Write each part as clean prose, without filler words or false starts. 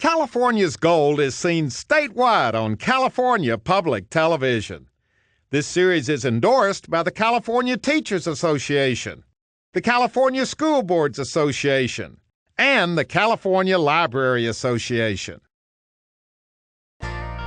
California's gold is seen statewide on California Public Television. This series is endorsed by the California Teachers Association, the California School Boards Association, and the California Library Association.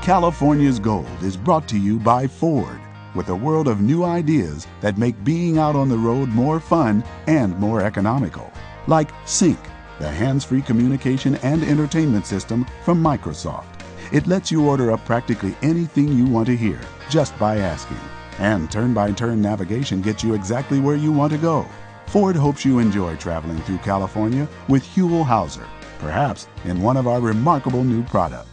California's Gold is brought to you by Ford, with a world of new ideas that make being out on the road more fun and more economical. Like Sync, the hands-free communication and entertainment system from Microsoft. It lets you order up practically anything you want to hear just by asking. And turn-by-turn navigation gets you exactly where you want to go. Ford hopes you enjoy traveling through California with Huell, perhaps in one of our remarkable new products.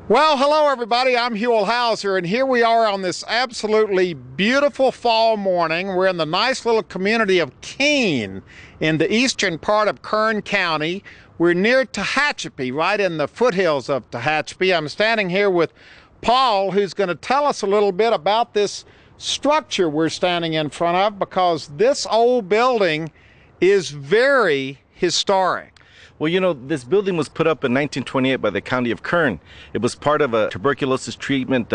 Well, hello everybody, I'm Huell, and here we are on this absolutely beautiful fall morning. We're in the nice little community of Keene in the eastern part of Kern County. We're near Tehachapi, right in the foothills of Tehachapi. I'm standing here with Paul, who's going to tell us a little bit about this structure we're standing in front of, because this old building is very historic. Well, you know, this building was put up in 1928 by the county of Kern. It was part of a tuberculosis treatment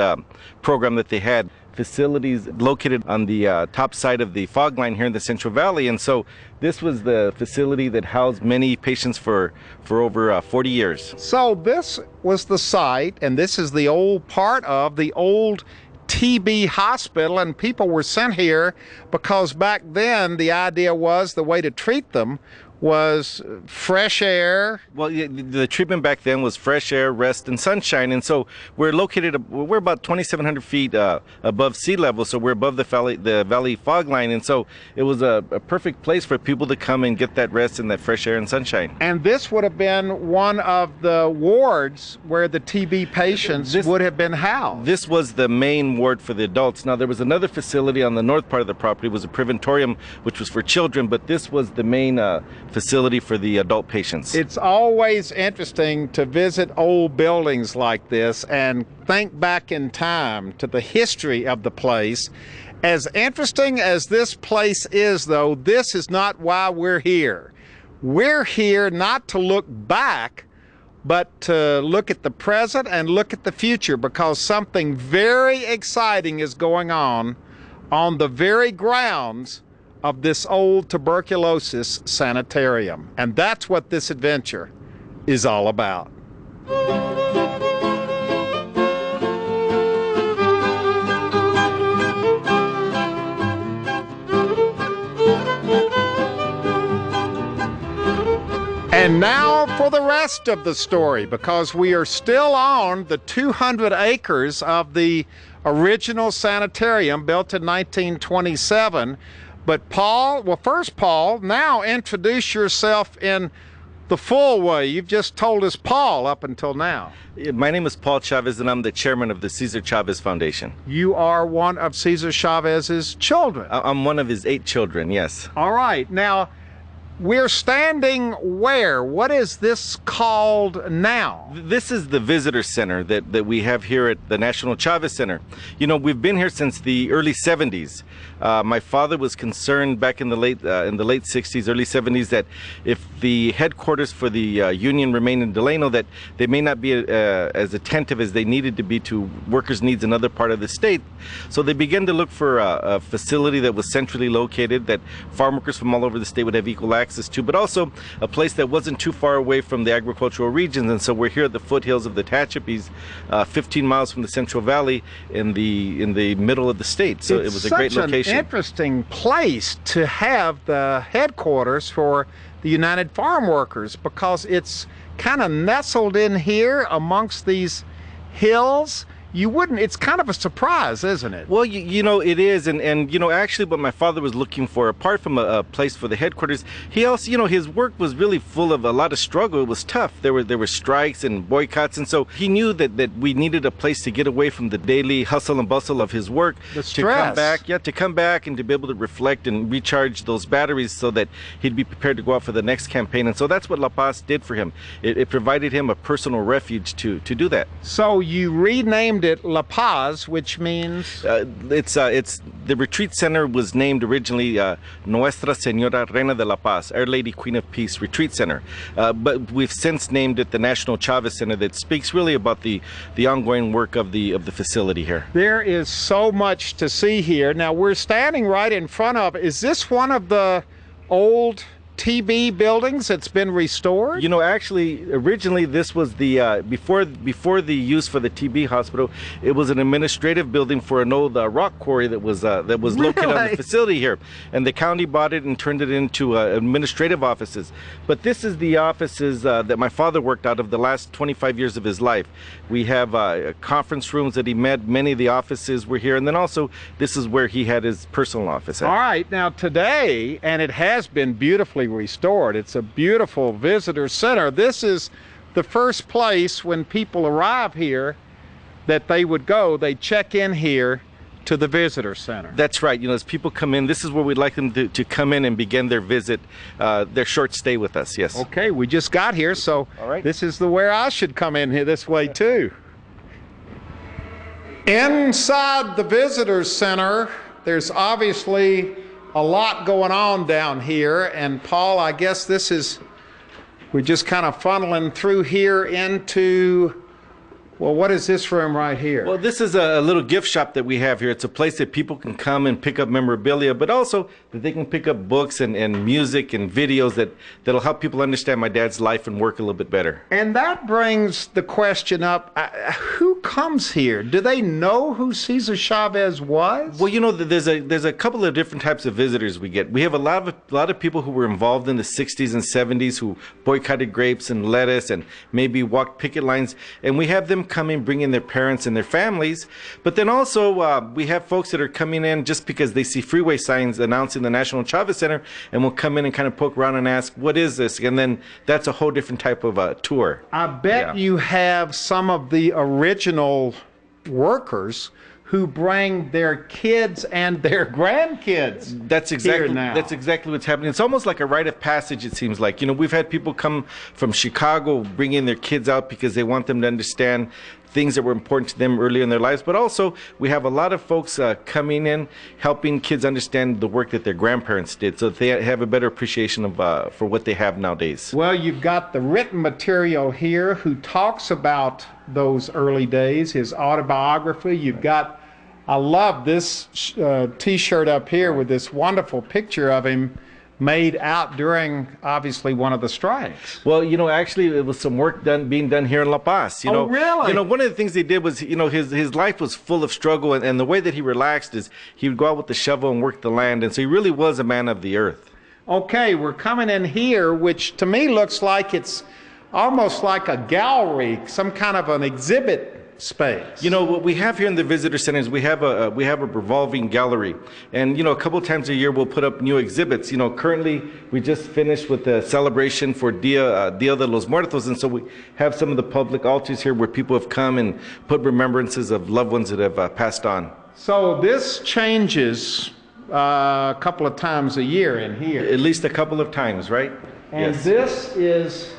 program that they had. Facilities located on the top side of the fog line here in the Central Valley. And so this was the facility that housed many patients for over 40 years. So this was the site, and this is the old part of the old TB hospital, and people were sent here because back then the idea was the way to treat them was fresh air. Well, the treatment back then was fresh air, rest, and sunshine. And so we're about 2,700 feet above sea level, so we're above the valley fog line. And so it was a perfect place for people to come and get that rest and that fresh air and sunshine. And this would have been one of the wards where the TB patients would have been housed. This was the main ward for the adults. Now, there was another facility on the north part of the property. It was a preventorium, which was for children, but this was the main facility for the adult patients. It's always interesting to visit old buildings like this and think back in time to the history of the place. As interesting as this place is, though, this is not why we're here. We're here not to look back, but to look at the present and look at the future, because something very exciting is going on the very grounds of this old tuberculosis sanitarium. And that's what this adventure is all about. And now for the rest of the story, because we are still on the 200 acres of the original sanitarium built in 1927. But Paul, now introduce yourself in the full way. You've just told us Paul up until now. My name is Paul Chavez, and I'm the chairman of the Cesar Chavez Foundation. You are one of Cesar Chavez's children. I'm one of his 8 children, yes. All right. Now, we're standing where? What is this called now? This is the visitor center that we have here at the National Chavez Center. You know, we've been here since the early 70s. My father was concerned back in the late 60s, early 70s, that if the headquarters for the union remained in Delano, that they may not be as attentive as they needed to be to workers' needs in other part of the state. So they began to look for a facility that was centrally located, that farm workers from all over the state would have equal access to, but also a place that wasn't too far away from the agricultural regions. And so we're here at the foothills of the Tehachapis, 15 miles from the Central Valley in the middle of the state. So it was a great location. Interesting place to have the headquarters for the United Farm Workers, because it's kind of nestled in here amongst these hills. It's kind of a surprise, isn't it? Well, you know, it is. And you know, actually what my father was looking for, apart from a place for the headquarters, he also, you know, his work was really full of a lot of struggle. It was tough. There were strikes and boycotts. And so he knew that we needed a place to get away from the daily hustle and bustle of his work. The stress. To come back and to be able to reflect and recharge those batteries so that he'd be prepared to go out for the next campaign. And so that's what La Paz did for him. It provided him a personal refuge to do that. So you renamed named it La Paz, which means? It's the retreat center was named originally Nuestra Señora Reina de la Paz, Our Lady Queen of Peace Retreat Center, but we've since named it the National Chavez Center. That speaks really about the ongoing work of the facility here. There is so much to see here. Now we're standing right in front of. Is this one of the old TB buildings that's been restored? You know, actually, originally this was the before the use for the TB hospital. It was an administrative building for an old rock quarry that was located on the facility here, and the county bought it and turned it into administrative offices. But this is the offices that my father worked out of the last 25 years of his life. We have conference rooms that he met. Many of the offices were here, and then also this is where he had his personal office. All right, now today, and it has been beautifully restored. It's a beautiful visitor center. This is the first place when people arrive here that they would go. They check in here to the visitor center. That's right. You know, as people come in, this is where we'd like them to come in and begin their visit, their short stay with us. Yes. Okay, we just got here, so all right. This is where I should come in here this way too. Inside the visitor center, there's obviously a lot going on down here, and Paul, I guess we're just kind of funneling through here into, well, what is this room right here? Well, this is a little gift shop that we have here. It's a place that people can come and pick up memorabilia, but also that they can pick up books and music and videos that'll help people understand my dad's life and work a little bit better. And that brings the question up, who comes here? Do they know who Cesar Chavez was? Well, you know, there's a couple of different types of visitors we get. We have a lot of people who were involved in the 60s and 70s who boycotted grapes and lettuce and maybe walked picket lines, and we have them come in bringing their parents and their families. But then also we have folks that are coming in just because they see freeway signs announcing the National Chavez Center, and will come in and kind of poke around and ask, what is this? And then that's a whole different type of tour. I bet you have some of the original workers who bring their kids and their grandkids. That's exactly here now. That's exactly what's happening. It's almost like a rite of passage, it seems like. You know, we've had people come from Chicago bringing their kids out because they want them to understand things that were important to them early in their lives, but also we have a lot of folks coming in helping kids understand the work that their grandparents did, so that they have a better appreciation of for what they have nowadays. Well, you've got the written material here who talks about those early days, his autobiography. You've got, I love this t-shirt up here with this wonderful picture of him made out during, obviously, one of the strikes. Well, you know, actually, it was some work being done here in La Paz. You know, really? You know, one of the things they did was, you know, his life was full of struggle, and the way that he relaxed is he would go out with the shovel and work the land, and so he really was a man of the earth. Okay, we're coming in here, which to me looks like it's almost like a gallery, some kind of an exhibit space. You know, what we have here in the visitor center is we have a revolving gallery, and you know, a couple times a year we'll put up new exhibits. You know, currently we just finished with the celebration for Dia de los Muertos, and so we have some of the public altars here where people have come and put remembrances of loved ones that have passed on. So this changes a couple of times a year in here. At least a couple of times, right? And yes. This is,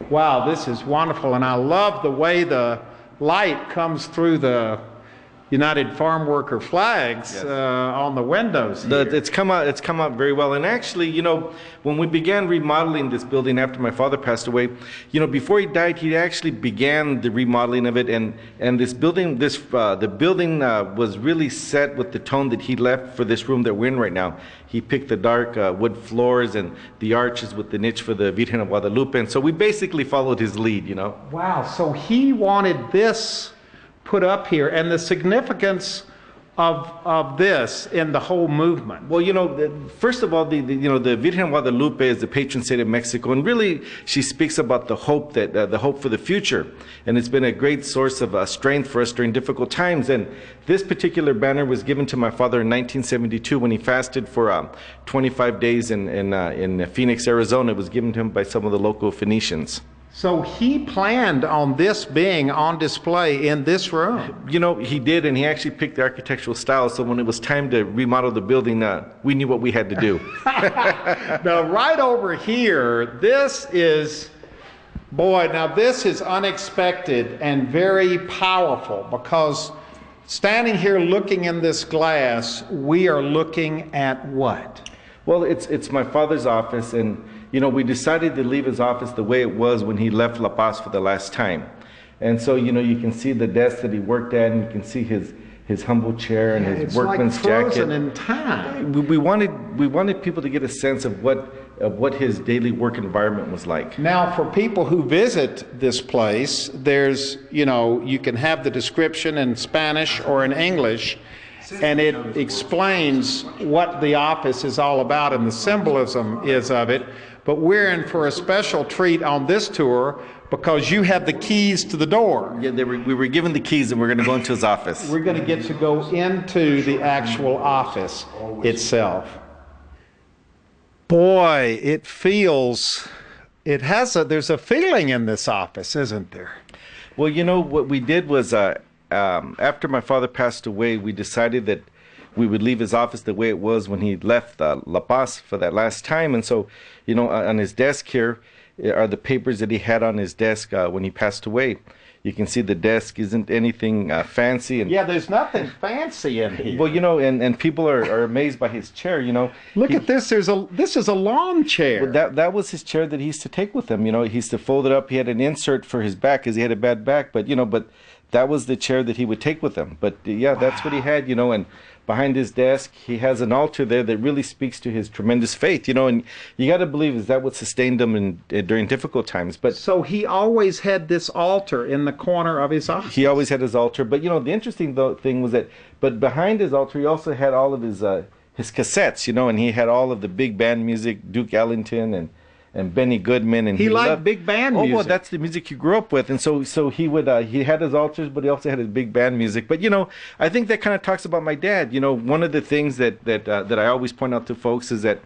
wow, this is wonderful, and I love the way the light comes through the United Farm Worker flags on the windows here. It's come out very well. And actually, you know, when we began remodeling this building after my father passed away, you know, before he died, he actually began the remodeling of it, and this building, the building was really set with the tone that he left for this room that we're in right now. He picked the dark wood floors and the arches with the niche for the Virgen of Guadalupe, and so we basically followed his lead, you know. Wow, so he wanted this put up here, and the significance of this in the whole movement. Well, you know, first of all, the Virgen of Guadalupe is the patron saint of Mexico, and really she speaks about the hope that the hope for the future, and it's been a great source of strength for us during difficult times. And this particular banner was given to my father in 1972 when he fasted for 25 days in Phoenix, Arizona. It was given to him by some of the local Phoenicians. So he planned on this being on display in this room. You know, he did, and he actually picked the architectural style, so when it was time to remodel the building, we knew what we had to do. Now, right over here, this is Boy, now this is unexpected and very powerful, because standing here looking in this glass, we are looking at what? Well, it's my father's office, and we decided to leave his office the way it was when he left La Paz for the last time. And so, you can see the desk that he worked at, and you can see his humble chair and his workman's jacket. It's like frozen in time. We wanted people to get a sense of what his daily work environment was like. Now, for people who visit this place, there's, you can have the description in Spanish or in English, and it explains what the office is all about and the symbolism is of it. But we're in for a special treat on this tour, because you have the keys to the door. Yeah, we were given the keys, and we're going to go into his office. We're going to get to go into the actual office itself. Boy, it feels, there's a feeling in this office, isn't there? Well, what we did was, after my father passed away, we decided that we would leave his office the way it was when he left La Paz for that last time. And so, on his desk here are the papers that he had on his desk when he passed away. You can see the desk isn't anything fancy. And yeah, there's nothing fancy in here. Well, and people are amazed by his chair, Look at this. This is a lawn chair. Well, that was his chair that he used to take with him. He used to fold it up. He had an insert for his back because he had a bad back. But, but that was the chair that he would take with him. But, yeah, that's what he had, and behind his desk, he has an altar there that really speaks to his tremendous faith, and you got to believe, is that what sustained him during difficult times? But so he always had this altar in the corner of his office. He always had his altar, but the interesting thing was that, but behind his altar, he also had all of his cassettes, and he had all of the big band music, Duke Ellington and Benny Goodman, and he liked big band music. Oh, well, that's the music he grew up with, and so he would he had his altars, but he also had his big band music. But I think that kind of talks about my dad. One of the things that I always point out to folks is that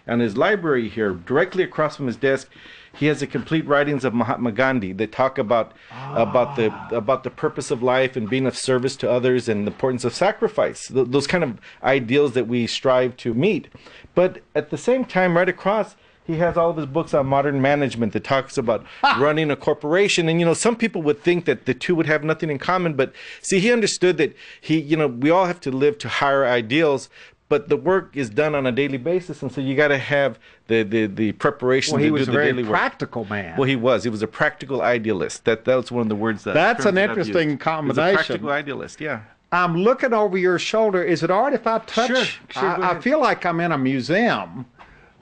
on his library here, directly across from his desk, he has the complete writings of Mahatma Gandhi that talk about the purpose of life and being of service to others and the importance of sacrifice. Those kind of ideals that we strive to meet. But at the same time, right across, he has all of his books on modern management that talks about running a corporation. And, some people would think that the two would have nothing in common. But, see, he understood that we all have to live to higher ideals, but the work is done on a daily basis. And so you got to have the preparation to do the daily work. Well, he was a very practical man. Well, he was. He was a practical idealist. That's one of the words that... That's an interesting combination. He was a practical idealist, yeah. I'm looking over your shoulder. Is it all right if I touch? Sure. I feel like I'm in a museum.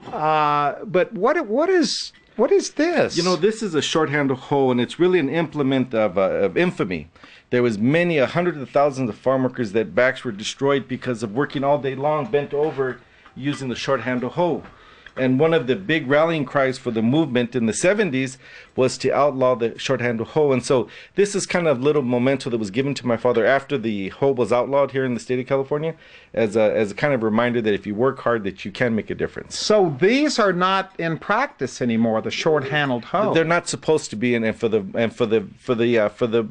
But what is this? This is a shorthand hoe, and it's really an implement of infamy. There was hundreds of thousands of farm workers that backs were destroyed because of working all day long, bent over, using the shorthand hoe. And one of the big rallying cries for the movement in the 70s was to outlaw the shorthand hoe. And so this is kind of little memento that was given to my father after the hoe was outlawed here in the state of California, as a kind of reminder that if you work hard, that you can make a difference. So these are not in practice anymore, the short-handled hoe. They're not supposed to be, and for the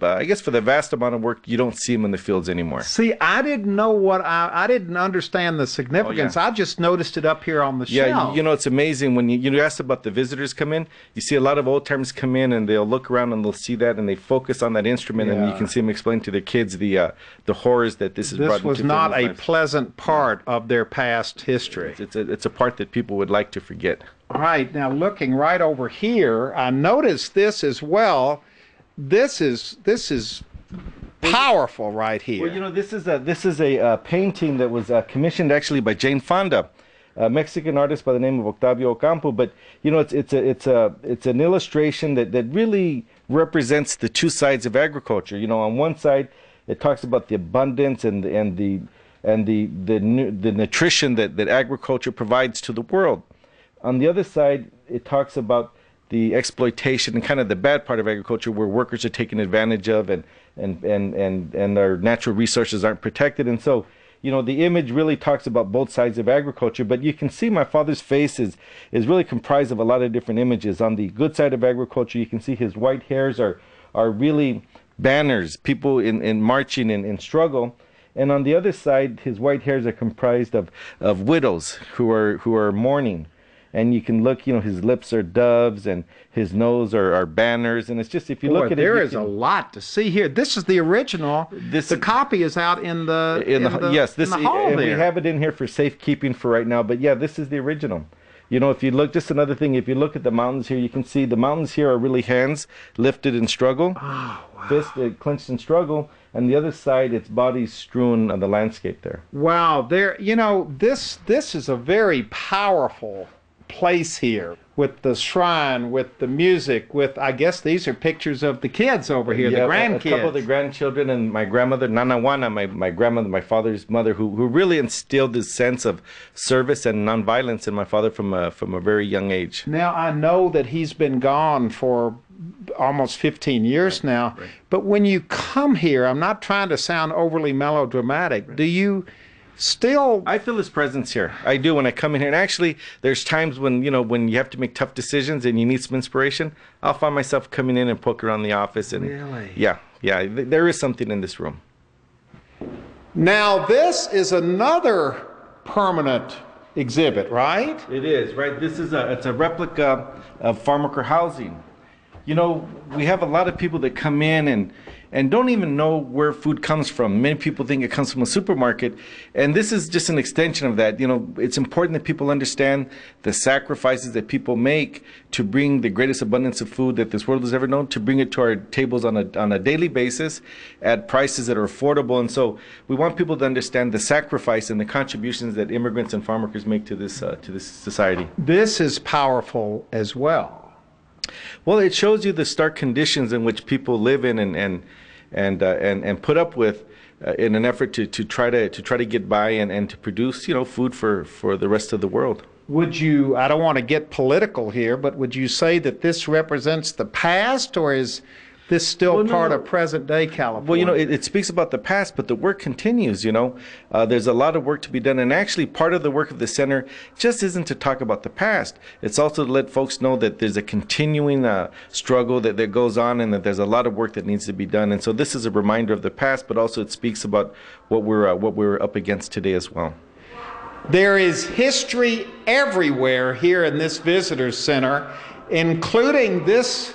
I guess for the vast amount of work, you don't see them in the fields anymore. See, I didn't know I didn't understand the significance. Oh, yeah. I just noticed it up here on the shelf. Yeah, it's amazing when you asked about the visitors come in. You see a lot of old-timers come in, and they'll look around and they'll see that, and they focus on that instrument, and you can see them explain to their kids the horrors that this is brought into. This was not a pleasant part of their past history. It's a part that people would like to forget. All right, now looking right over here, I noticed this as well. This is powerful right here. Well, this is a painting that was commissioned actually by Jane Fonda, a Mexican artist by the name of Octavio Ocampo. But it's an illustration that really represents the two sides of agriculture. On one side, it talks about the abundance and the nutrition that agriculture provides to the world. On the other side, it talks about the exploitation and kind of the bad part of agriculture, where workers are taken advantage of and our natural resources aren't protected. And so, the image really talks about both sides of agriculture, but you can see my father's face is really comprised of a lot of different images. On the good side of agriculture, you can see his white hairs are really banners, people in marching and in struggle. And on the other side, his white hairs are comprised of widows who are mourning. and you can look, his lips are doves and his nose are banners, and it's just, if you look at it, there is a lot to see here. This is the original. The copy is out in the hall and there. we have it in here for safekeeping for right now, but yeah, this is the original. If you look, just another thing, if you look at the mountains here, you can see the mountains here are really hands lifted in struggle, fist clenched in struggle, and the other side, it's bodies strewn on the landscape there. Wow, this is a very powerful place here, with the shrine, with the music, with, I guess these are pictures of the kids over here, the grandkids. A couple of the grandchildren, and my grandmother, Nanawana, my grandmother, my father's mother, who really instilled this sense of service and nonviolence in my father from a very young age. Now, I know that he's been gone for almost 15 years now, but when you come here, I'm not trying to sound overly melodramatic, do you still... I feel his presence here. I do when I come in here. And actually, there's times when, when you have to make tough decisions and you need some inspiration, I'll find myself coming in and poke around the office. And really? Yeah. There is something in this room. Now, this is another permanent exhibit, right? It is, right? This is it's a replica of farm worker housing. We have a lot of people that come in and don't even know where food comes from. Many people think it comes from a supermarket, and this is just an extension of that. It's important that people understand the sacrifices that people make to bring the greatest abundance of food that this world has ever known, to bring it to our tables on a daily basis at prices that are affordable. And so we want people to understand the sacrifice and the contributions that immigrants and farm workers make to this society. This is powerful as well. Well, it shows you the stark conditions in which people live in and put up with in an effort to try to get by and to produce food for the rest of the world. Would you, I don't want to get political here, but would you say that this represents the past, or is this still part of present-day California? Well, it speaks about the past, but the work continues, There's a lot of work to be done, and actually part of the work of the center just isn't to talk about the past. It's also to let folks know that there's a continuing struggle that goes on, and that there's a lot of work that needs to be done. And so this is a reminder of the past, but also it speaks about what we're up against today as well. There is history everywhere here in this visitor center, including this.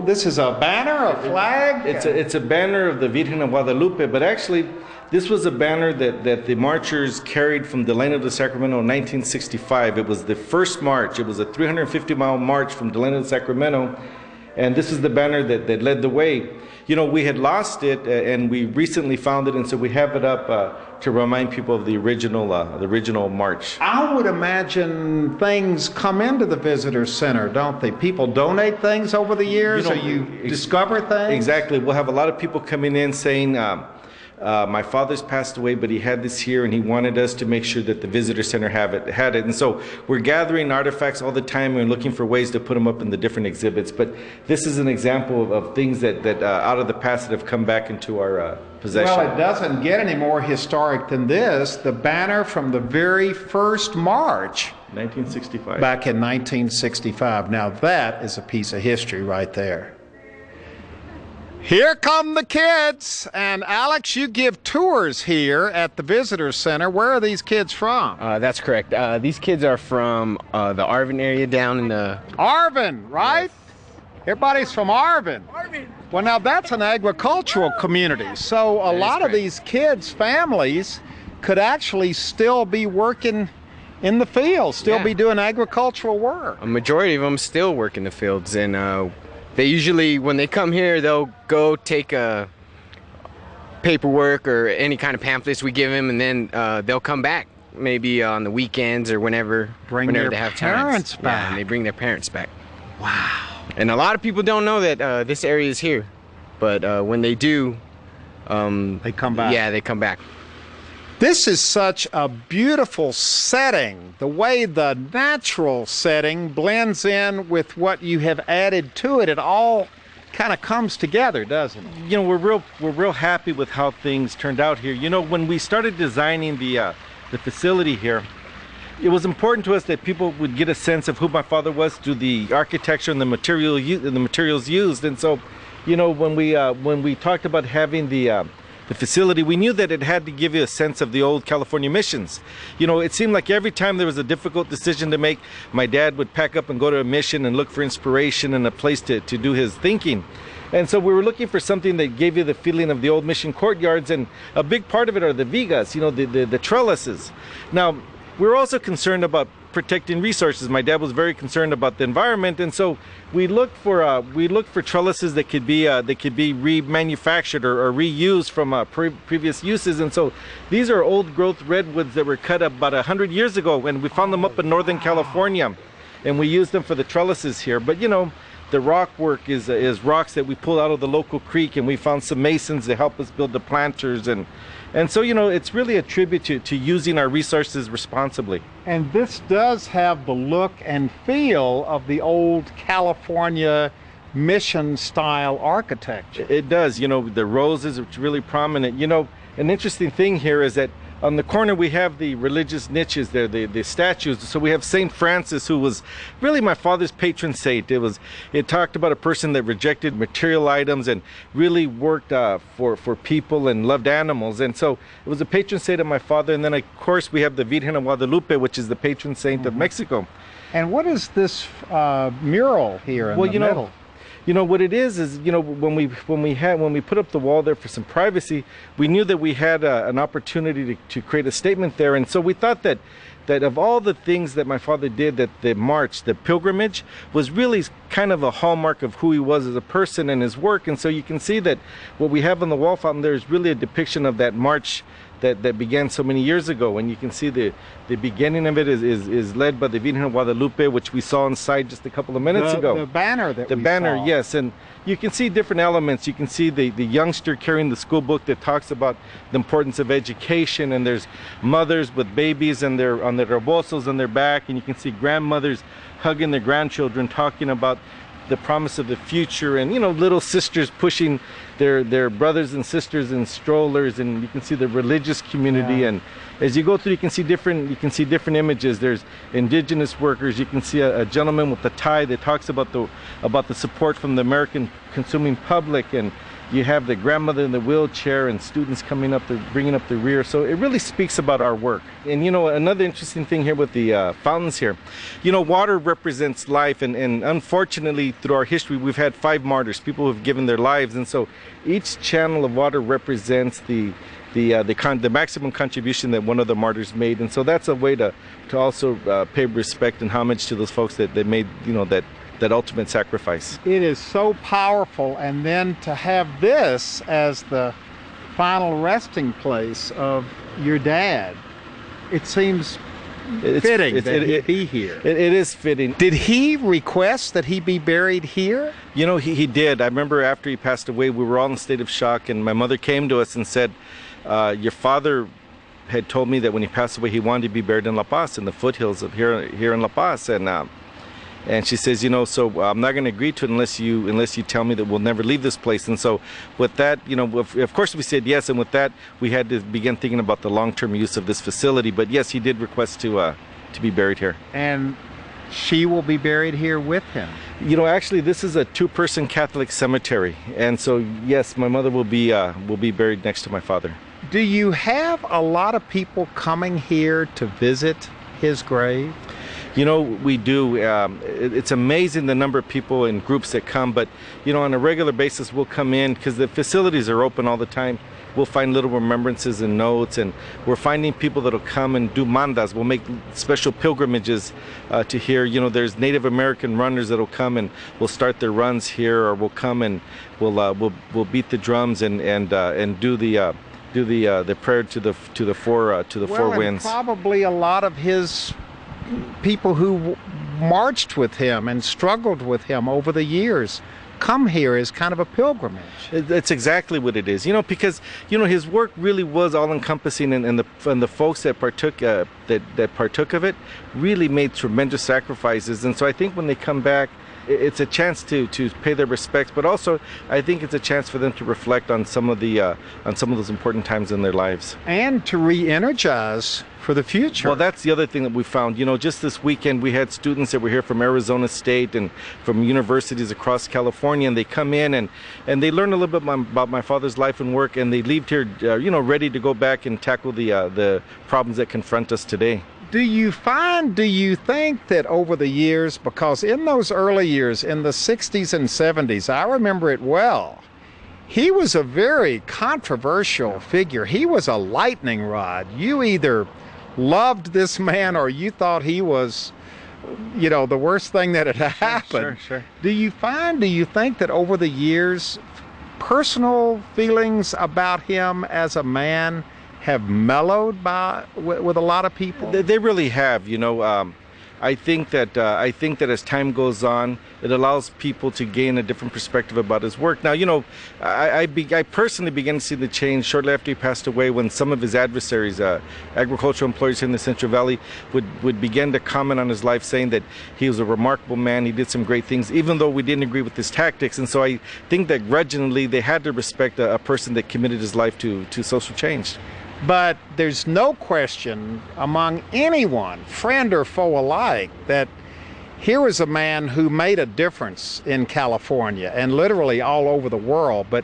This is a banner, a flag? It's a banner of the Virgen of Guadalupe, but actually this was a banner that the marchers carried from Delano to Sacramento in 1965. It was the first march. It was a 350-mile march from Delano to Sacramento, and this is the banner that led the way. We had lost it, and we recently found it, and so we have it up to remind people of the original march. I would imagine things come into the visitor center, don't they? People donate things over the years, or you discover things? Exactly. We'll have a lot of people coming in saying, my father's passed away, but he had this here, and he wanted us to make sure that the visitor center had it. And so we're gathering artifacts all the time and looking for ways to put them up in the different exhibits. But this is an example of things that out of the past that have come back into our possession. Well, it doesn't get any more historic than this. The banner from the very first march. 1965. Back in 1965. Now that is a piece of history right there. Here come the kids, and Alex, you give tours here at the Visitor Center. Where are these kids from? That's correct. These kids are from the Arvin area down in the... Arvin, right? Yes. Everybody's from Arvin. Well, now that's an agricultural community, so a lot of these kids' families could actually still be working in the fields, still be doing agricultural work. A majority of them still work in the fields, and they usually, when they come here, they'll go take a paperwork or any kind of pamphlets we give them, and then they'll come back maybe on the weekends or whenever they have parents back. Yeah, and they bring their parents back. Wow. And a lot of people don't know that this area is here, but when they do, they come back. Yeah, they come back. This is such a beautiful setting, the way the natural setting blends in with what you have added to it. It all kind of comes together, doesn't it? We're real happy with how things turned out here. When we started designing the facility here, it was important to us that people would get a sense of who my father was through the architecture and the materials used. And so, when we talked about having the facility, we knew that it had to give you a sense of the old California missions. You know, it seemed like every time there was a difficult decision to make, my dad would pack up and go to a mission and look for inspiration and a place to do his thinking. And so we were looking for something that gave you the feeling of the old mission courtyards, and a big part of it are the vigas, you know, the trellises. Now, we're also concerned about protecting resources. My dad was very concerned about the environment, and so we looked for trellises that could be remanufactured or reused from previous uses. And so these are old growth redwoods that were cut about 100 years ago, and we found them up in Northern California, and we used them for the trellises here. But you know, the rock work is rocks that we pulled out of the local creek, and we found some masons to help us build the planters, and so, you know, it's really a tribute to using our resources responsibly. And this does have the look and feel of the old California mission style architecture. It does. You know, the roses are really prominent. You know, an interesting thing here is that on the corner we have the religious niches there, the statues. So we have Saint Francis, who was really my father's patron saint. It talked about a person that rejected material items and really worked for people and loved animals. And so it was a patron saint of my father. And then of course we have the Virgen of Guadalupe, which is the patron saint of Mexico. And what is this mural here in the middle? You know what it is, you know, when we put up the wall there for some privacy, we knew that we had an opportunity to create a statement there. And so we thought that of all the things that my father did, that the march, the pilgrimage, was really kind of a hallmark of who he was as a person and his work. And so you can see that what we have on the wall fountain there is really a depiction of that march that began so many years ago. And you can see the beginning of it is led by the Virgen of Guadalupe, which we saw inside just a couple of minutes ago. The banner that we saw. Yes. And you can see different elements. You can see the youngster carrying the school book that talks about the importance of education, and there's mothers with babies and they're on their rebosos on their back, and you can see grandmothers hugging their grandchildren, talking about the promise of the future, and you know, little sisters pushing their brothers and sisters in strollers, and you can see the religious community. Yeah. And as you go through, you can see different images. There's indigenous workers. You can see a gentleman with a tie that talks about the support from the American consuming public, and you have the grandmother in the wheelchair and students coming up, bringing up the rear. So it really speaks about our work. And you know, another interesting thing here with the fountains here, you know, water represents life, and unfortunately through our history we've had 5 martyrs, people who have given their lives, and so each channel of water represents the maximum contribution that one of the martyrs made. And so that's a way to also pay respect and homage to those folks that made, you know, that ultimate sacrifice. It is so powerful, and then to have this as the final resting place of your dad, it seems fitting that he be here. It is fitting. Did he request that he be buried here? You know, he did. I remember after he passed away, we were all in a state of shock, and my mother came to us and said, your father had told me that when he passed away he wanted to be buried in La Paz, in the foothills of here in La Paz. And she says, you know, so I'm not going to agree to it unless you tell me that we'll never leave this place. And so with that, you know, of course we said yes, and with that we had to begin thinking about the long-term use of this facility. But yes, he did request to be buried here. And she will be buried here with him. You know, actually this is a 2-person Catholic cemetery, and so yes, my mother will be buried next to my father. Do you have a lot of people coming here to visit his grave? You know, we do. It's amazing the number of people and groups that come, but you know, on a regular basis we'll come in because the facilities are open all the time. We'll find little remembrances and notes, and we're finding people that'll come and do mandas. We'll make special pilgrimages to here. You know, there's Native American runners that'll come and will start their runs here, or we'll come and we'll beat the drums and do the prayer to the four winds. Probably a lot of his people who marched with him and struggled with him over the years come here as kind of a pilgrimage. That's exactly what it is, you know, because you know his work really was all-encompassing, and the folks that partook of it really made tremendous sacrifices. And so I think when they come back, it's a chance to pay their respects, but also I think it's a chance for them to reflect on some of those important times in their lives and to re-energize for the future. Well, that's the other thing that we found. Just this weekend we had students that were here from Arizona State and from universities across California, and they come in and they learn a little bit about my father's life and work, and they leave here, ready to go back and tackle the problems that confront us today. Do you think that over the years, because in those early years, in the 60s and 70s, I remember it well, he was a very controversial figure. He was a lightning rod. You either loved this man or you thought he was, the worst thing that had happened. Sure. Do you think that over the years, personal feelings about him as a man have mellowed with a lot of people? They really have. I think that as time goes on, it allows people to gain a different perspective about his work. Now, I personally began to see the change shortly after he passed away, when some of his adversaries, agricultural employers here in the Central Valley, would begin to comment on his life, saying that he was a remarkable man, he did some great things, even though we didn't agree with his tactics. And so I think that grudgingly they had to respect a person that committed his life to social change. But there's no question among anyone, friend or foe alike, that here was a man who made a difference in California and literally all over the world, but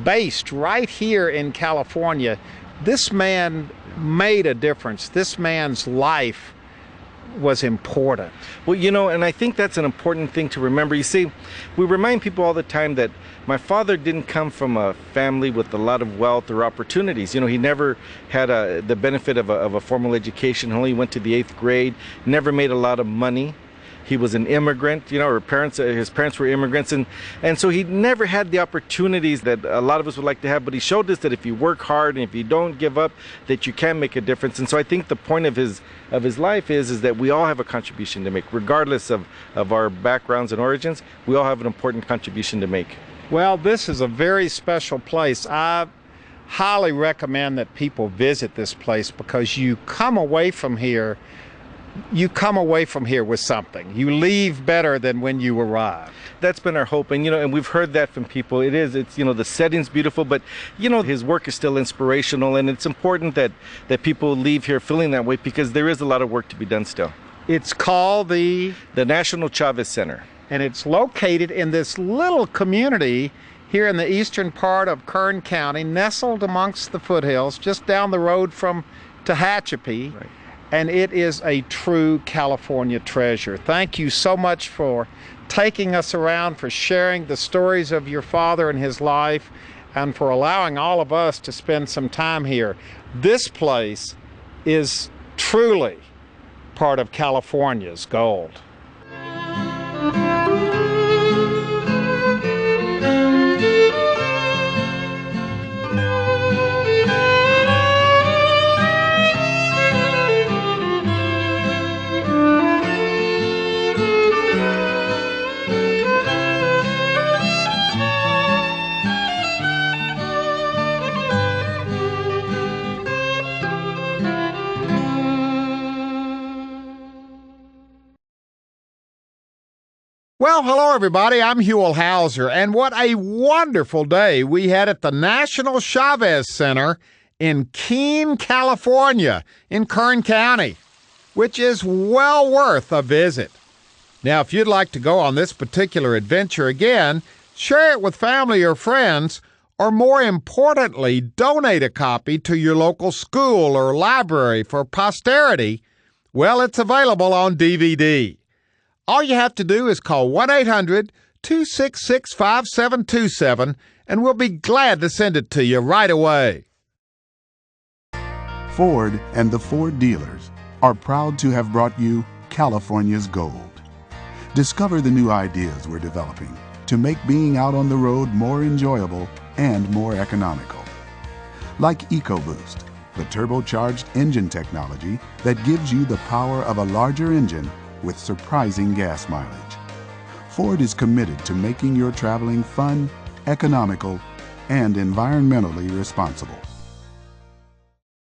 based right here in California, this man made a difference. This man's life was important. Well, and I think that's an important thing to remember. You see, we remind people all the time that my father didn't come from a family with a lot of wealth or opportunities. He never had the benefit of a formal education. He only went to the 8th grade, never made a lot of money. He was an immigrant, his parents were immigrants, and so he never had the opportunities that a lot of us would like to have, but he showed us that if you work hard and if you don't give up, that you can make a difference. And so I think the point of his life is that we all have a contribution to make, regardless of our backgrounds and origins. We all have an important contribution to make. Well, this is a very special place. I highly recommend that people visit this place, because you come away from here with something. You leave better than when you arrived. That's been our hope, and we've heard that from people. It's the setting's beautiful, but his work is still inspirational, and it's important that people leave here feeling that way, because there is a lot of work to be done still. It's called the National Chavez Center, and it's located in this little community here in the eastern part of Kern County, nestled amongst the foothills, just down the road from Tehachapi. Right. And it is a true California treasure. Thank you so much for taking us around, for sharing the stories of your father and his life, and for allowing all of us to spend some time here. This place is truly part of California's gold. Well, hello, everybody. I'm Huell Hauser, and what a wonderful day we had at the National Chavez Center in Keene, California, in Kern County, which is well worth a visit. Now, if you'd like to go on this particular adventure again, share it with family or friends, or more importantly, donate a copy to your local school or library for posterity. Well, it's available on DVD. All you have to do is call 1-800-266-5727, and we'll be glad to send it to you right away. Ford and the Ford dealers are proud to have brought you California's Gold. Discover the new ideas we're developing to make being out on the road more enjoyable and more economical. Like EcoBoost, the turbocharged engine technology that gives you the power of a larger engine with surprising gas mileage. Ford is committed to making your traveling fun, economical, and environmentally responsible.